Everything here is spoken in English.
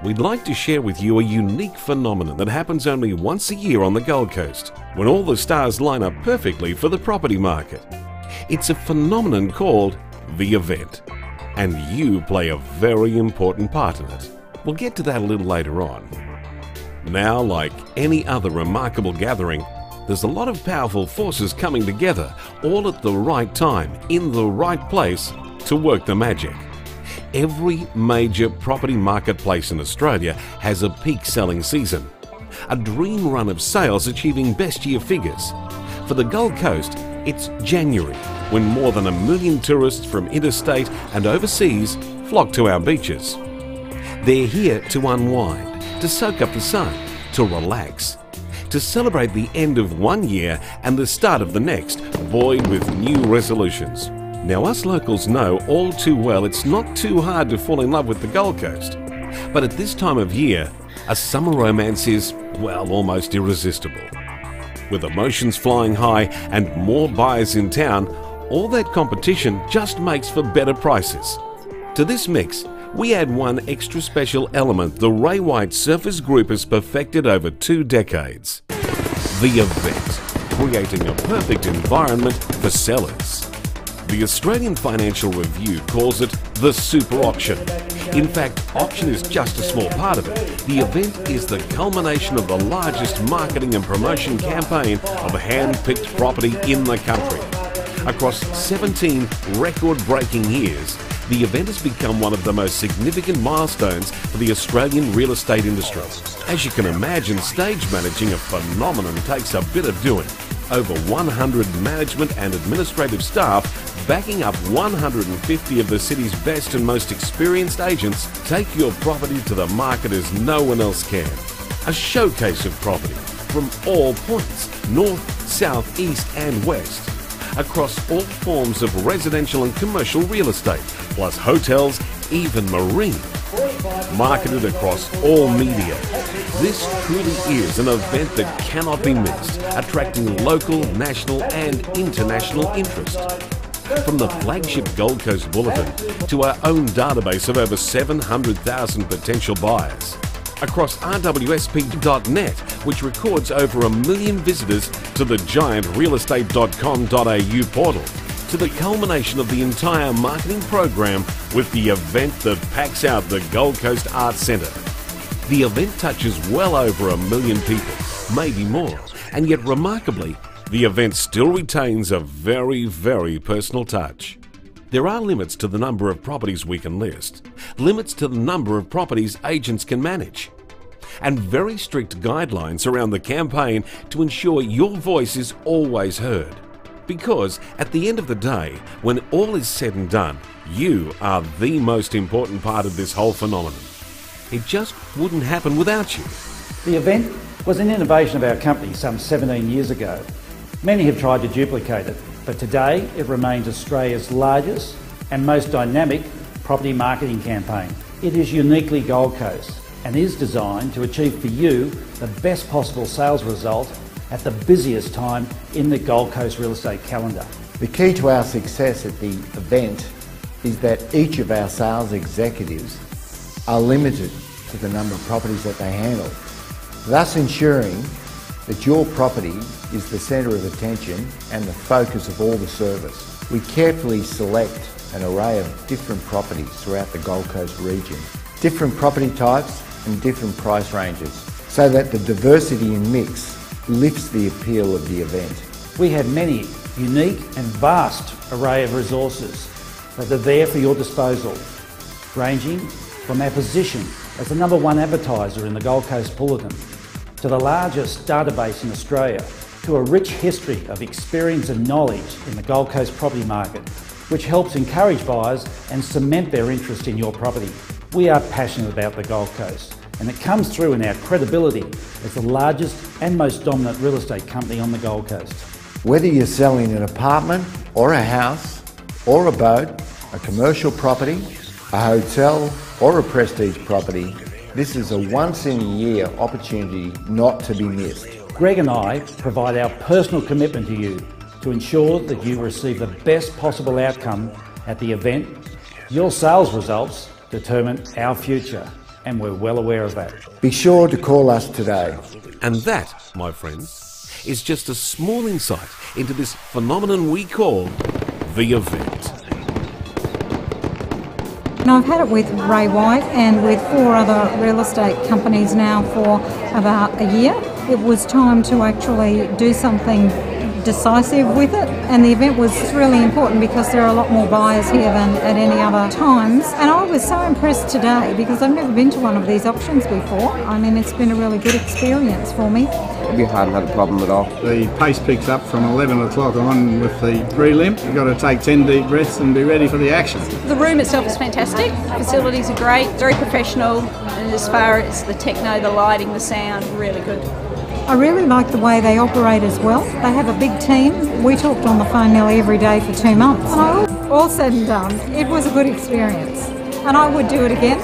we'd like to share with you a unique phenomenon that happens only once a year on the Gold Coast, when all the stars line up perfectly for the property market. It's a phenomenon called the event, and you play a very important part in it. We'll get to that a little later on. Now, like any other remarkable gathering, there's a lot of powerful forces coming together, all at the right time, in the right place, to work the magic. Every major property marketplace in Australia has a peak selling season, a dream run of sales achieving best year figures. For the Gold Coast, it's January, when more than 1 million tourists from interstate and overseas flock to our beaches. They're here to unwind, to soak up the sun, to relax, to celebrate the end of one year and the start of the next, buoyed with new resolutions. Now, us locals know all too well it's not too hard to fall in love with the Gold Coast. But at this time of year, a summer romance is, well, almost irresistible. With emotions flying high and more buyers in town, all that competition just makes for better prices. To this mix, we add one extra special element the Ray White Surfers Group has perfected over 2 decades. The event, creating a perfect environment for sellers. The Australian Financial Review calls it the super auction. In fact, auction is just a small part of it. The event is the culmination of the largest marketing and promotion campaign of hand-picked property in the country. Across 17 record-breaking years, the event has become one of the most significant milestones for the Australian real estate industry. As you can imagine, stage managing a phenomenon takes a bit of doing. Over 100 management and administrative staff backing up 150 of the city's best and most experienced agents take your property to the market as no one else can. A showcase of property from all points, north, south, east and west, across all forms of residential and commercial real estate, plus hotels, even marine. Marketed across all media. This truly is an event that cannot be missed, attracting local, national and international interest. From the flagship Gold Coast Bulletin to our own database of over 700,000 potential buyers. Across rwsp.net, which records over 1 million visitors to the giant realestate.com.au portal, to the culmination of the entire marketing program with the event that packs out the Gold Coast Arts Centre. The event touches well over 1 million people, maybe more, and yet remarkably, the event still retains a very, very personal touch. There are limits to the number of properties we can list, limits to the number of properties agents can manage, and very strict guidelines around the campaign to ensure your voice is always heard. Because at the end of the day, when all is said and done, you are the most important part of this whole phenomenon. It just wouldn't happen without you. The event was an innovation of our company some 17 years ago. Many have tried to duplicate it, but today it remains Australia's largest and most dynamic property marketing campaign. It is uniquely Gold Coast and is designed to achieve for you the best possible sales result at the busiest time in the Gold Coast real estate calendar. The key to our success at the event is that each of our sales executives are limited to the number of properties that they handle, thus ensuring that your property is the centre of attention and the focus of all the service. We carefully select an array of different properties throughout the Gold Coast region, different property types and different price ranges, so that the diversity in mix lifts the appeal of the event. We have many unique and vast array of resources that are there for your disposal, ranging from our position as the #1 advertiser in the Gold Coast Bulletin, to the largest database in Australia, to a rich history of experience and knowledge in the Gold Coast property market, which helps encourage buyers and cement their interest in your property. We are passionate about the Gold Coast, and it comes through in our credibility as the largest and most dominant real estate company on the Gold Coast. Whether you're selling an apartment or a house or a boat, a commercial property, a hotel or a prestige property, this is a once-in-a-year opportunity not to be missed. Greg and I provide our personal commitment to you to ensure that you receive the best possible outcome at the event. Your sales results determine our future. and we're well aware of that. Be sure to call us today. And that, my friends, is just a small insight into this phenomenon we call the event. And I've had it with Ray White and with 4 other real estate companies now for about a year. It was time to actually do something decisive with it, and the event was really important because there are a lot more buyers here than at any other times. And I was so impressed today because I've never been to one of these auctions before. I mean, it's been a really good experience for me. We haven't had a problem at all. The pace picks up from 11 o'clock on with the prelim. You've got to take 10 deep breaths and be ready for the action. The room itself is fantastic. Facilities are great, very professional, and as far as the techno, the lighting, the sound, really good. I really like the way they operate as well. They have a big team. We talked on the phone nearly every day for 2 months. And all said and done, it was a good experience, and I would do it again.